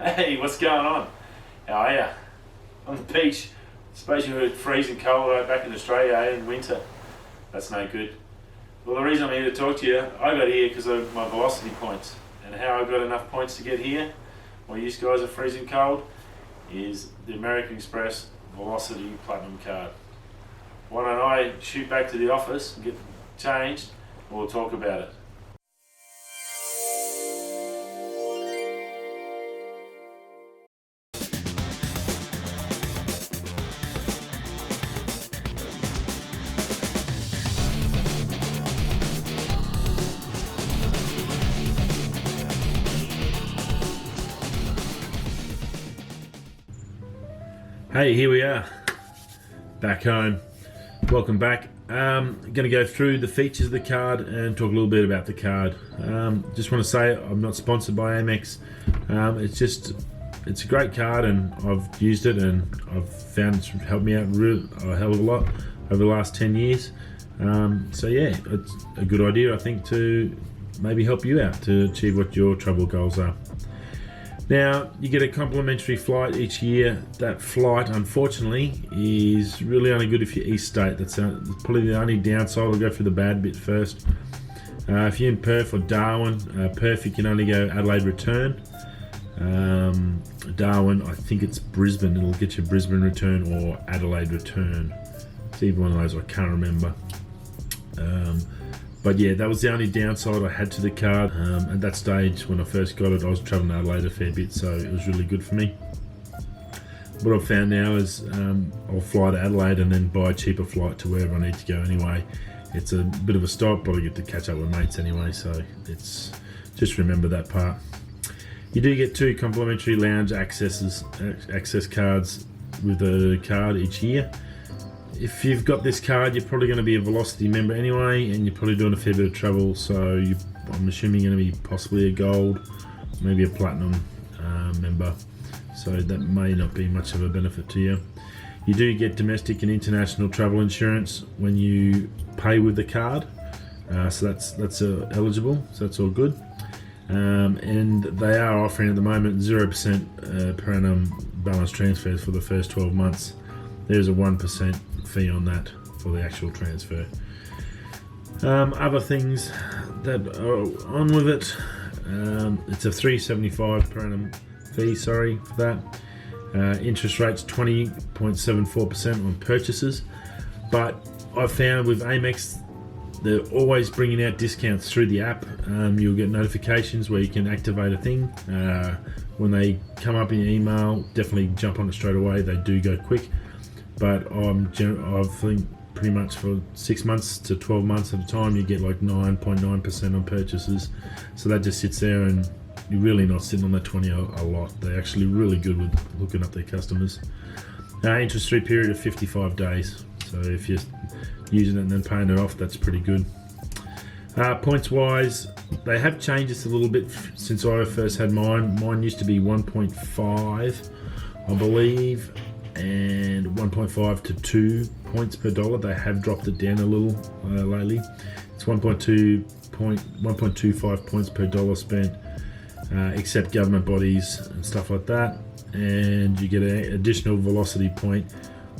Hey, what's going on? How are ya? On the beach. Suppose you were freezing cold right back in Australia in winter. That's no good. Well, the reason I'm here to talk to you, I got here because of my velocity points. And how I got enough points to get here, while you guys are freezing cold, is the American Express Velocity Platinum Card. Why don't I shoot back to the office and get changed, and we'll talk about it. Hey, here we are, back home. Welcome back. I'm going to go through the features of the card and talk a little bit about the card. Just want to say I'm not sponsored by Amex. It's a great card and I've used it and I've found it's helped me out a hell of a lot over the last 10 years. So yeah, it's a good idea I think to maybe help you out to achieve what your travel goals are. Now, you get a complimentary flight each year. That flight, unfortunately, is really only good if you're East State. That's probably the only downside. I'll go through the bad bit first. If you're in Perth or Darwin, Perth you can only go Adelaide return. Darwin, I think it's Brisbane. It'll get you Brisbane return or Adelaide return. It's either one of those, I can't remember. But yeah, that was the only downside I had to the card. At that stage, when I first got it, I was traveling to Adelaide a fair bit, so it was really good for me. What I've found now is I'll fly to Adelaide and then buy a cheaper flight to wherever I need to go anyway. It's a bit of a stop, but I get to catch up with mates anyway, so it's just remember that part. You do get 2 complimentary lounge access cards with the card each year. If you've got this card, you're probably going to be a Velocity member anyway, and you're probably doing a fair bit of travel, so I'm assuming you're going to be possibly a gold, maybe a platinum member, so that may not be much of a benefit to you. You do get domestic and international travel insurance when you pay with the card, so that's eligible, so that's all good. And they are offering at the moment 0% per annum balance transfers for the first 12 months. There's a 1% fee on that for the actual transfer. Other things that are on with it, it's a $3.75 per annum fee, for that. Interest rates 20.74% on purchases, but I've found with Amex they're always bringing out discounts through the app. You'll get notifications where you can activate a thing. When they come up in your email, definitely jump on it straight away. They do go quick. But I think pretty much for 6 months to 12 months at a time, you get like 9.9% on purchases. So that just sits there, and you're really not sitting on that 20 a lot. They're actually really good with hooking up their customers. Interest-free period of 55 days. So if you're using it and then paying it off, that's pretty good. Points-wise, they have changed this a little bit since I first had mine. Mine used to be 1.5, I believe, and 1.5 to 2 points per dollar. They have dropped it down a little lately. It's 1.25 points per dollar spent, except government bodies and stuff like that. And you get an additional Velocity point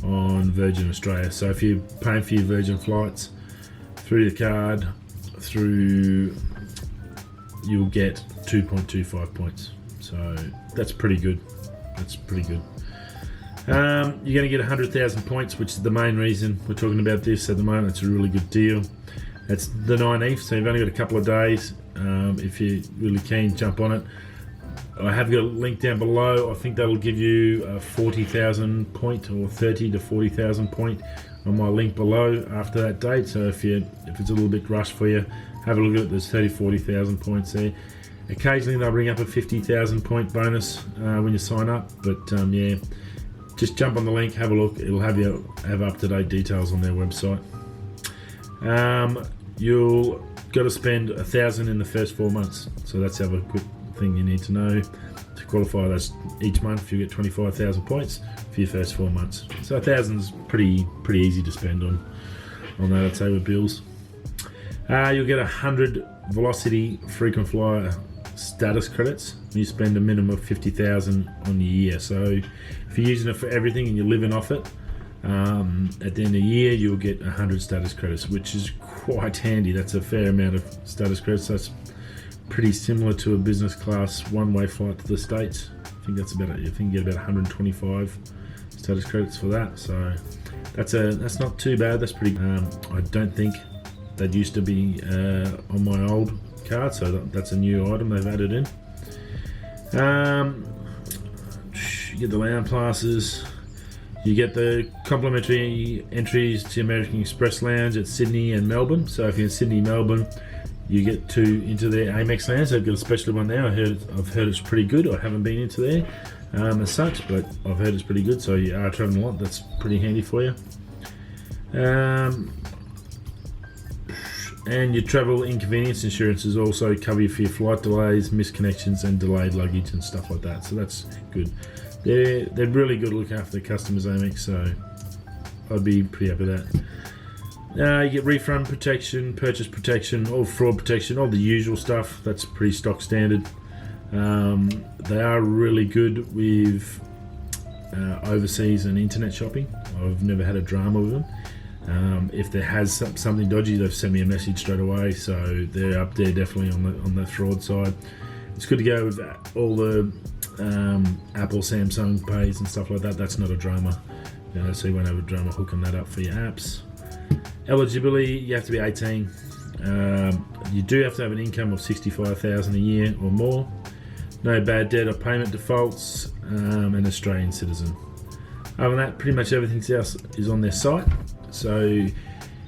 on Virgin Australia. So if you're paying for your Virgin flights through the card, you'll get 2.25 points. So that's pretty good. You're going to get 100,000 points, which is the main reason we're talking about this at the moment. It's a really good deal. It's the 19th, so you've only got a couple of days. If you're really keen, jump on it. I have got a link down below. I think that'll give you a 40,000 point or 30 to 40,000 point on my link below after that date. So if it's a little bit rushed for you, have a look at it. There's 40,000 points there. Occasionally they'll bring up a 50,000 point bonus when you sign up, but yeah. Just jump on the link, have a look. It'll have up-to-date details on their website. You'll got to spend 1,000 in the first 4 months. So that's the other quick thing you need to know to qualify. Those each month you get 25,000 points for your first 4 months. So 1,000's pretty easy to spend on that, I'd say, with bills. You'll get 100 Velocity frequent flyer status credits. You spend a minimum of 50,000 on the year. So if you're using it for everything and you're living off it, at the end of the year you'll get 100 status credits, which is quite handy. That's a fair amount of status credits. That's pretty similar to a business class one-way flight to the States. I think that's about, I think you get about 125 status credits for that. So that's not too bad. That's pretty. I don't think that used to be on my old card, so that's a new item they've added in. You get the lounge passes. You get the complimentary entries to American Express Lounge at Sydney and Melbourne. So if you're in Sydney, Melbourne, you get into their Amex Lounge. They've got a special one now. I've heard it's pretty good. I haven't been into there as such, but I've heard it's pretty good. So you are traveling a lot. That's pretty handy for you. And your travel inconvenience insurances also cover you for your flight delays, misconnections, and delayed luggage and stuff like that. So that's good. They're really good to look after their customers, Amex, so I'd be pretty happy with that. You get refund protection, purchase protection, all fraud protection, all the usual stuff. That's pretty stock standard. They are really good with overseas and internet shopping. I've never had a drama with them. If there has something dodgy, they've sent me a message straight away, so they're up there definitely on the fraud side. It's good to go with all the Apple, Samsung Pays and stuff like that. That's not a drama, so you won't have a drama hooking that up for your apps. Eligibility, you have to be 18. You do have to have an income of 65,000 a year or more. No bad debt or payment defaults, an Australian citizen. Other than that, pretty much everything else is on their site. So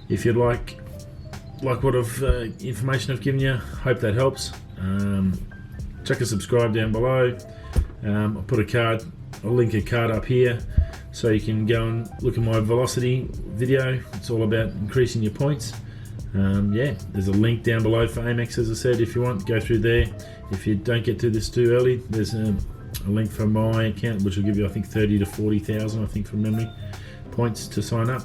if you'd like what information I've given you, hope that helps. Check and subscribe down below. I'll put I'll link a card up here so you can go and look at my Velocity video. It's all about increasing your points. Yeah, there's a link down below for Amex, as I said. If you want, go through there. If you don't get to this too early, there's a link for my account, which will give you, I think, 30 to 40,000, I think, from memory, points to sign up.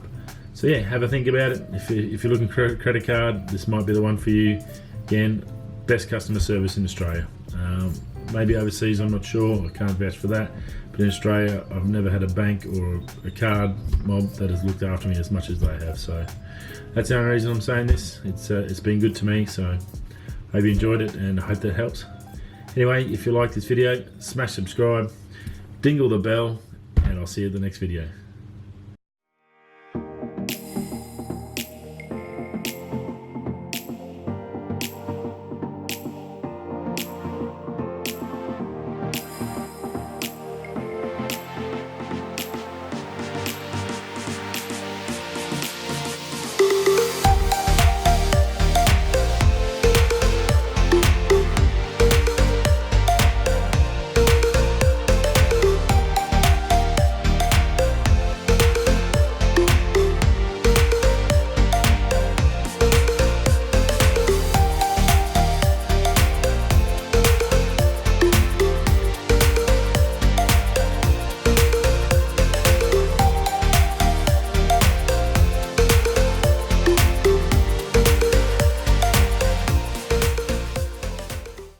So yeah, have a think about it. If you're looking for a credit card, this might be the one for you. Again, best customer service in Australia. Maybe overseas, I'm not sure. I can't vouch for that. But in Australia, I've never had a bank or a card mob that has looked after me as much as they have. So that's the only reason I'm saying this. It's been good to me. So hope you enjoyed it, and I hope that helps. Anyway, if you like this video, smash subscribe, dingle the bell, and I'll see you at the next video.